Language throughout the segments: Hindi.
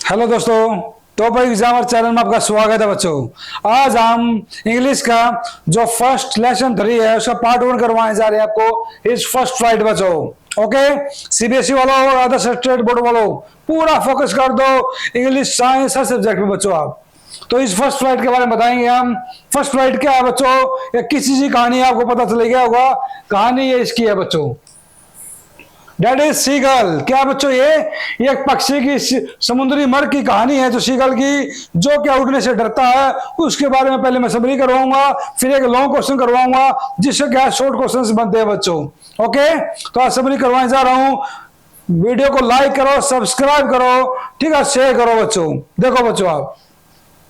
हेलो दोस्तों, टॉप एग्जामर चैनल में आपका स्वागत है बच्चों। आज हम इंग्लिश का जो फर्स्ट लेसन 3 है उसका पार्ट 1 करवाने जा रहे हैं आपको। इस फर्स्ट फ्लाइट बच्चों, ओके। सीबीएसई वालों और अदर स्टेट बोर्ड वालों पूरा फोकस कर दो इंग्लिश साइंस हर सब्जेक्ट में बच्चों आप। तो इस फर्स्ट फ्लाइट के बारे में बताएंगे हम। फर्स्ट फ्लाइट क्या है बच्चों, या किस चीज की कहानी है आपको पता चल गया होगा। कहानी ये इसकी है बच्चों, डेट इज सीगल। क्या बच्चों, ये एक पक्षी की समुद्री मर की कहानी है जो सीगल की, जो क्या उड़ने से डरता है। उसके बारे में पहले मैं समरी करवाऊंगा, फिर एक लॉन्ग क्वेश्चन करवाऊंगा जिससे क्या शॉर्ट क्वेश्चंस बनते हैं बच्चों। ओके, तो आज समरी करवाने जा रहा हूं। वीडियो को लाइक करो, सब्सक्राइब करो, ठीक है, शेयर करो बच्चों। देखो बच्चों, आप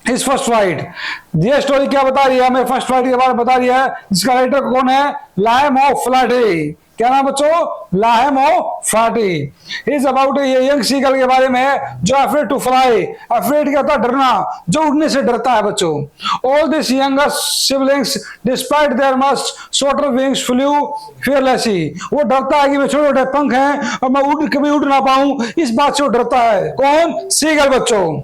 इस फर्स्ट फ्लाइट ये स्टोरी क्या बता रही है हमें, फर्स्ट फ्लाइट के बारे में बता रही है। जिसका राइटर कौन है, लाहेम ऑफ फ्लाटी। क्या नाम बच्चों, लाहेम ऑफ फ्लाटी। इज अबाउट ये यंग सीगल के बारे में जो अफ्रेड टू फ्लाई, अफ्रेड क्या होता है, डरना, जो उड़ने से डरता है बच्चों। All this younger siblings despite there must shorter wings flu fearlessly. वो डरता है कि मेरे छोटे छोटे पंख हैं और मैं कभी उड़ ना पाऊं, इस बात से वो डरता है। कौन, सीगल बच्चों।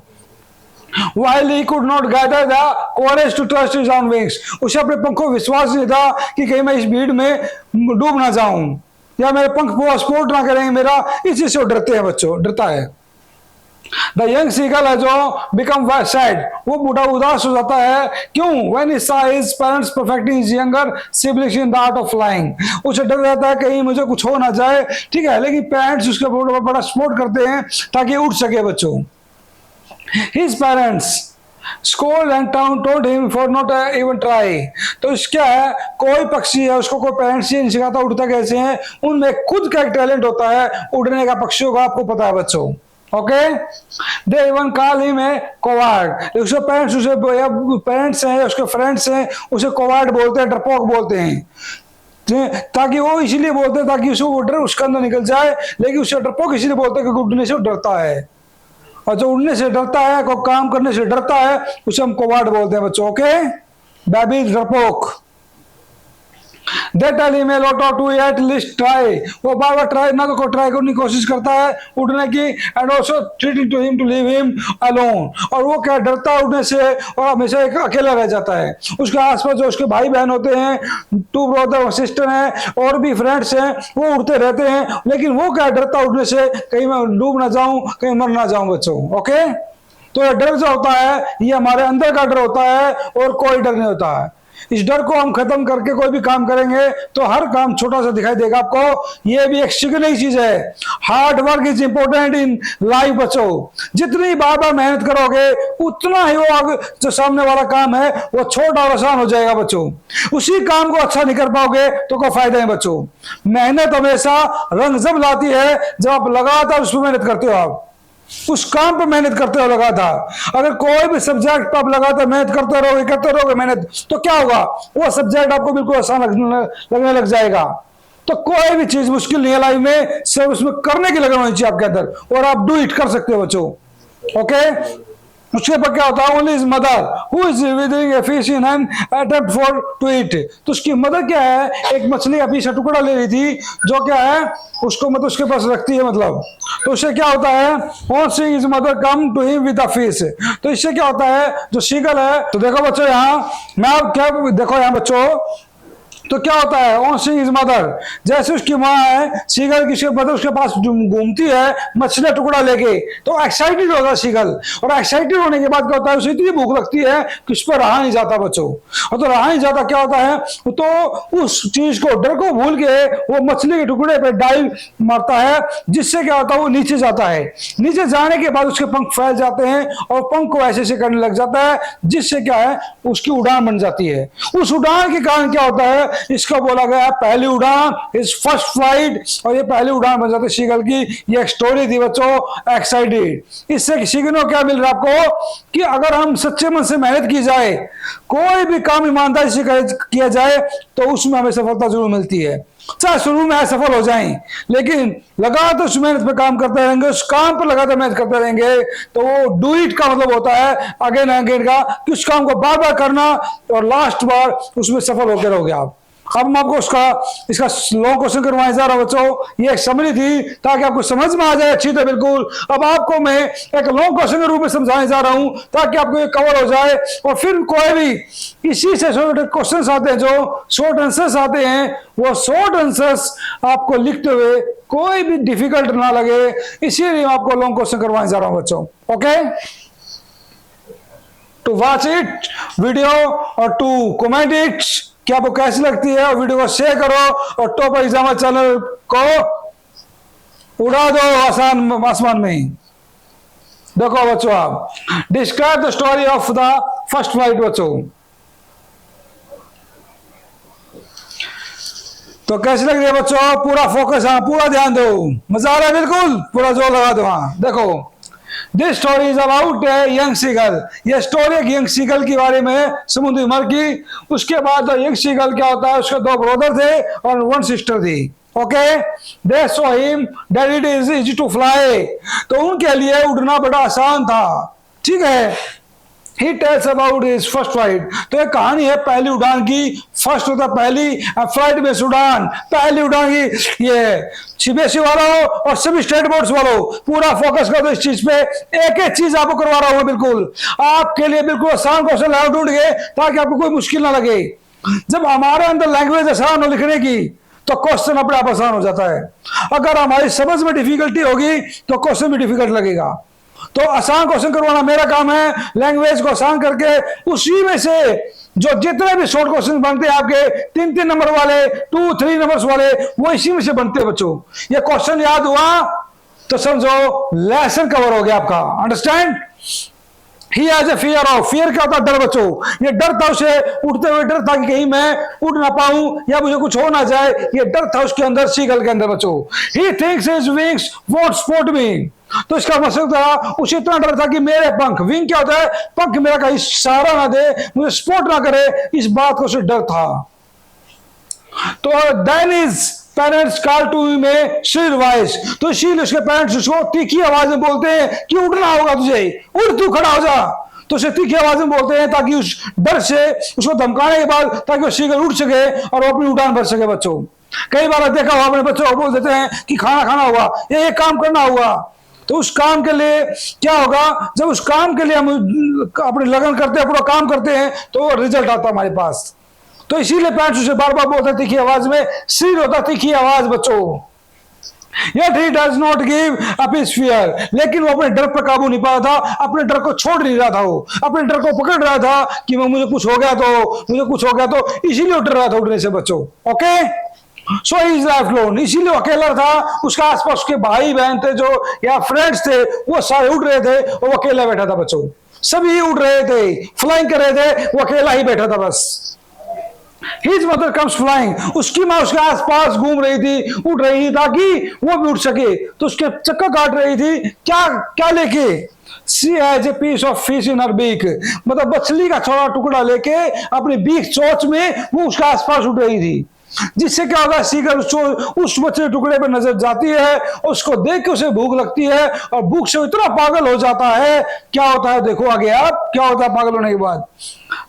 While he could not gather the courage to trust his own wings, उसे अपने पंखों को विश्वास नहीं था कि कहीं मैं इस भीड़ में डूब ना जाऊं या मेरे पंख सपोर्ट ना करेंगे मेरा, इसी से डरते हैं बच्चों, डरता है। द यंग सीगल है जो बिकम सैड, वो बूढ़ा उदास हो जाता है। क्यों, when he saw his parents perfecting his younger siblings in the art of flying. उसे डर रहता है कहीं मुझे कुछ हो ना जाए, ठीक है, लेकिन पेरेंट्स उसके बड़ा सपोर्ट करते हैं ताकि उठ सके बच्चों। His parents scold and told him for not even try। तो क्या है, कोई पक्षी है उसको कोई पेरेंट्स ही नहीं सिखाता उड़ता कैसे है, उनमें खुद का एक टैलेंट होता है उड़ने का, पक्षियों का, आपको पता है बच्चों। Okay, they even call him a coward. उसके पेरेंट्स हैं, उसके फ्रेंड्स हैं, उसे कोवार्ड बोलते हैं, डरपोक बोलते हैं। ताकि वो इसीलिए बोलते हैं ताकि उसे वो डर उसके अंदर निकल जाए, लेकिन उसे डरपोक इसीलिए बोलते हैं क्योंकि उड़ने से डरता है। और जो उड़ने से डरता है, को काम करने से डरता है, उसे हम कोवार्ड बोलते हैं बच्चों। ओके, बेबी डरपोक। They tell him a lot to at least try। वो बार बार ट्राई ना तो ट्राई करने की कोशिश करता है उड़ने की, and also treating to him to leave him alone। और वो क्या डरता है उड़ने से और हमेशा एक अकेला रह जाता है। उसके आसपास जो उसके भाई बहन होते हैं, 2 ब्रदर और सिस्टर हैं, और भी फ्रेंड्स हैं, वो उड़ते रहते हैं, लेकिन वो क्या डरता उड़ने से, कहीं मैं डूब ना जाऊं, कहीं मर ना जाऊं बच्चों। ओके, तो ये डर जो होता है ये हमारे अंदर का डर होता है और कोई डर नहीं होता है। इस डर को हम खत्म करके कोई भी काम करेंगे तो हर काम छोटा सा दिखाई देगा आपको। ये भी एक सीखने की चीज है। Hard work is important in life बच्चों। जितनी बार बार मेहनत करोगे उतना ही वो जो सामने वाला काम है वो छोटा और आसान हो जाएगा बच्चों। उसी काम को अच्छा नहीं कर पाओगे तो कोई फायदा नहीं बच्चों। मेहनत हमेशा रंग जब लाती है जब आप लगातार उसमें मेहनत करते हो, आप उस काम पर मेहनत करते हो लगातार। अगर कोई भी सब्जेक्ट पर आप लगातार मेहनत करते रहोगे मेहनत, तो क्या होगा, वो सब्जेक्ट आपको बिल्कुल आसान लगने लग जाएगा। तो कोई भी चीज मुश्किल नहीं है लाइफ में, सिर्फ उसमें करने की लगन होनी चाहिए आपके अंदर, और आप डू इट कर सकते हो बच्चों। ओके, उसके पर क्या होता है, only is mother who is wielding a fish in an attempt for to eat. तो उसकी मदर क्या है, एक मछली का पीछा टुकड़ा ले रही थी, जो क्या है उसको मतलब उसके पास रखती है, मतलब तो उससे क्या होता है, on seeing his mother come to him with a fish. तो इससे क्या होता है, जो सीगल है, तो देखो बच्चों यहाँ मैं आप क्या देखो यहाँ बच्चों, तो क्या होता है, ऑन सीइंग हिज मदर, जैसे उसकी माँ है सीगल की मदर उसके पास घूमती है मछली टुकड़ा लेके, तो एक्साइटेड होता है सीगल। और एक्साइटेड होने के बाद क्या होता है, उसे इतनी भूख लगती है कि उस पर रहा नहीं जाता बच्चों। और तो रहा नहीं जाता क्या होता है, तो उस चीज को, डर को भूल के वो मछली के टुकड़े पे डाइव मारता है, जिससे क्या होता है वो नीचे जाता है। नीचे जाने के बाद उसके पंख फैल जाते हैं और पंख को ऐसे करने लग जाता है, जिससे क्या है उसकी उड़ान बन जाती है। उस उड़ान के कारण क्या होता है, इसका बोला गया पहली उड़ान, इज फर्स्ट फ्लाइट, और ये पहली उड़ान बन जाती है सीगल की। ये एक स्टोरी थी बच्चों, एक्साइटेड। इससे सीखने को क्या मिल रहा है आपको, कि अगर हम सच्चे मन से मेहनत की जाए, कोई भी काम ईमानदारी से किया जाए, तो उसमें हमें सफलता जरूर मिलती है। चाहे शुरू में असफल हो जाएं, लेकिन लगातार उस मेहनत पे काम करते रहेंगे, उस काम पर लगातार मेहनत करते रहेंगे, तो वो डू इट का मतलब होता है अगेन अगेन का, कि उस काम को बार बार करना और लास्ट बार उसमें सफल होकर रहोगे आप। अब मैं आपको इसका लॉन्ग क्वेश्चन करवाने जा रहा हूं बच्चों। ये एक समरी थी ताकि आपको समझ में आ जाए अच्छी तरह बिल्कुल। अब आपको मैं एक लॉन्ग क्वेश्चन के रूप में समझाने जा रहा हूं ताकि आपको ये कवर हो जाए। और फिर कोई भी इसी से छोटे क्वेश्चन आते हैं, जो शॉर्ट आंसर्स आते हैं, वो शॉर्ट आंसर्स आपको लिखते हुए कोई भी डिफिकल्ट ना लगे, इसीलिए मैं आपको लॉन्ग क्वेश्चन करवाने जा रहा हूं बच्चों। Okay, to watch it video और टू कमेंट इट कि आपको कैसी लगती है, और वीडियो को शेयर करो और टॉप एग्जाम चैनल को उड़ा दो आसमान में। देखो बच्चों, आप describe the story of the first flight बच्चों। तो कैसी लग रही है बच्चों? पूरा फोकस, हाँ पूरा ध्यान दो, मजा आ रहा है बिल्कुल, पूरा जोर लगा दो। हाँ देखो, this story is about young seagull. ये स्टोरी एक यंग सीगल के बारे में है, समुद्री मर की। उसके बाद यंग सीगल क्या होता है, उसके दो ब्रदर थे और वन सिस्टर थी। Okay, they saw him that it is easy to fly. तो उनके लिए उड़ना बड़ा आसान था, ठीक है। He tells about his first flight। तो एक कहानी है पहली उड़ान की। फर्स्ट होता पहली, फ्लाइट में उड़ान, पहली उड़ान की। ये सीबीएसई वालों और सभी स्टेट बोर्ड्स वालों पूरा फोकस कर दो इस चीज पे। एक एक चीज आपको करवा रहा हूं बिल्कुल आपके लिए, बिल्कुल आसान क्वेश्चन लाओ ढूंढ के, ताकि आपको कोई मुश्किल ना लगे। जब हमारे अंदर लैंग्वेज आसान हो लिखने की, तो क्वेश्चन अपने आप आसान हो जाता है। अगर हमारी समझ में डिफिकल्टी होगी तो क्वेश्चन भी डिफिकल्ट लगेगा। तो आसान क्वेश्चन करवाना मेरा काम है, लैंग्वेज को आसान करके उसी में से जो जितने भी शॉर्ट क्वेश्चन बनते हैं आपके 3-3 नंबर वाले, 2-3 नंबर्स वाले, वो इसी में से बनते हैं बच्चों। ये क्वेश्चन याद हुआ तो समझो लेसन कवर हो गया आपका। Understand? He has a fear of, fear क्या होता है? डर बच्चों। ये डर था उसे, उड़ते हुए डर था कि कहीं मैं उड़ ना पाऊं या मुझे कुछ हो ना जाए, ये डर था उसके अंदर, सीगल के अंदर बच्चों। He thinks his wings won't spot me. तो इसका मतलब था उसे इतना डर था कि मेरे पंख, विंग क्या होता है? पंख मेरा कहीं सहारा ना दे, मुझे स्पॉट ना करे, इस बात को उसे डर था। तो then is parents call to me shrill voice. तो इसीलिए उसके पेरेंट्स उसको तीखी आवाज में बोलते हैं कि उड़ना होगा तुझे, उड़ तू खड़ा हो जा। तो उसे तीखी आवाज में बोलते हैं ताकि उस डर से उसको धमकाने के बाद ताकि वो सीगल उड़ सके और वो अपनी उड़ान भर सके बच्चों। कई बार देखा हुआ अपने बच्चों को बोल देते हैं कि खाना खाना होगा, ये काम करना होगा। तो उस काम के लिए क्या होगा, जब उस काम के लिए हम अपने लगन करते हैं, पूरा काम करते हैं, तो रिजल्ट आता है हमारे पास। तो इसीलिए पेरेंट्स उसे बार बार बोलते हैं तीखी आवाज में, श्रीर होता तीखी आवाज बच्चों। Yet he does not give up his fear। लेकिन वो अपने डर पर काबू नहीं पा रहा था, अपने डर को छोड़ नहीं रहा था, वो अपने डर को पकड़ रहा था कि मुझे कुछ हो गया तो, मुझे कुछ हो गया तो, इसीलिए डर रहा था उड़ने से बच्चों। Okay, so he is left alone. इसीलिए अकेला था, उसका आसपास उसके भाई बहन थे जो या फ्रेंड्स थे, वो सारे उड़ रहे थे और वो अकेला बैठा था बच्चों। सभी उड़ रहे थे, फ्लाइंग कर रहे थे, वो अकेला ही बैठा था बस। His mother comes flying। उसकी माँ उसके आसपास घूम रही थी, उड़ रही थी ताकि वो भी उड़ सके। तो उसके चक्कर काट रही थी, क्या क्या लेके? She has a piece of fish in her beak। मतलब मछली का छोटा टुकड़ा लेके अपनी बीक चोंच में वो उसके आसपास उड़ रही थी। जिससे क्या होगा, सीगल उस मछली टुकड़े पर नजर जाती है, उसको देख के उसे भूख लगती है और भूख से इतना पागल हो जाता है। क्या होता है देखो आगे आप, क्या होता है पागल होने के बाद?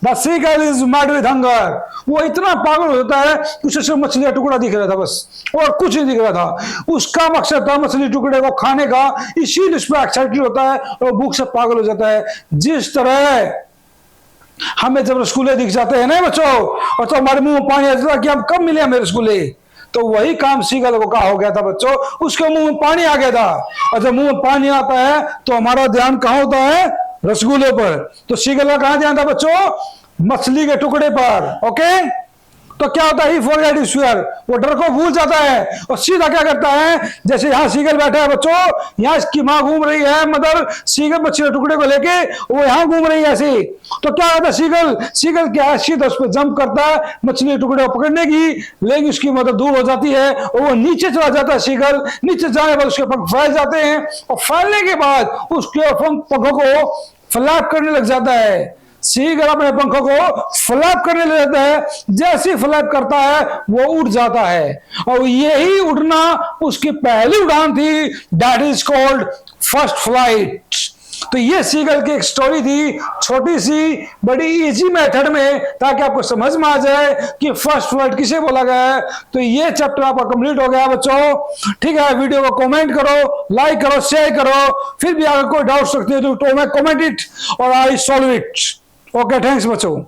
The seagull is mad with hunger। वो इतना पागल होता है कि उसे सिर्फ मछली का टुकड़ा दिख रहा था बस, और कुछ नहीं दिख रहा था। उसका मकसद था मछली टुकड़े को खाने का, इसीलिए उस पर एक्साइटेड होता है और भूख से पागल हो जाता है। जिस तरह हमें जब रसगुल्ले दिख जाते हैं ना बच्चों, और तो हमारे मुंह में पानी आ जाता है कि हम कब मिले हमें रसगुल्ले, तो वही काम सीगल को कहा हो गया था बच्चों। उसके मुंह में पानी आ गया था, और जब मुंह में पानी आता है तो हमारा ध्यान कहाँ होता है? रसगुल्ले पर। तो सीगल का कहाँ ध्यान था बच्चों? मछली के टुकड़े पर। ओके, तो क्या होता है? Forget his fear. वो डर को भूल जाता है और सीधा क्या करता है, जैसे यहाँ सीगल बैठा है बच्चों, यहाँ इसकी माँ घूम रही है, मदर सीगल मछली के टुकड़े को लेके वो यहाँ घूम रही है ऐसे। तो क्या होता है, सीगल क्या है, सीधा उस पर जंप करता है मछली के टुकड़े को पकड़ने की, लेकिन उसकी मदद दूर हो जाती है और वो नीचे चला जाता है। सीगल नीचे जाने पर उसके पंख फैल जाते हैं और फैलने के बाद उसके पंखों को फ्लैप करने लग जाता है। सीगल अपने पंखों को फ्लैप करने लग जाता है, जैसे फ्लैप करता है वो उड़ जाता है, और यही उड़ना उसकी पहली उड़ान थी। That is called first flight. तो ये सीगल की एक स्टोरी थी, छोटी सी बड़ी इजी मेथड में, ताकि आपको समझ में आ जाए कि फर्स्ट वर्ड किसे बोला गया है। तो ये चैप्टर आपका कंप्लीट हो गया बच्चों। ठीक है, वीडियो को कमेंट करो, लाइक करो, शेयर करो। फिर भी अगर कोई डाउट सकते हो तो कमेंट इट और I solve it. Okay, thanks बच्चों।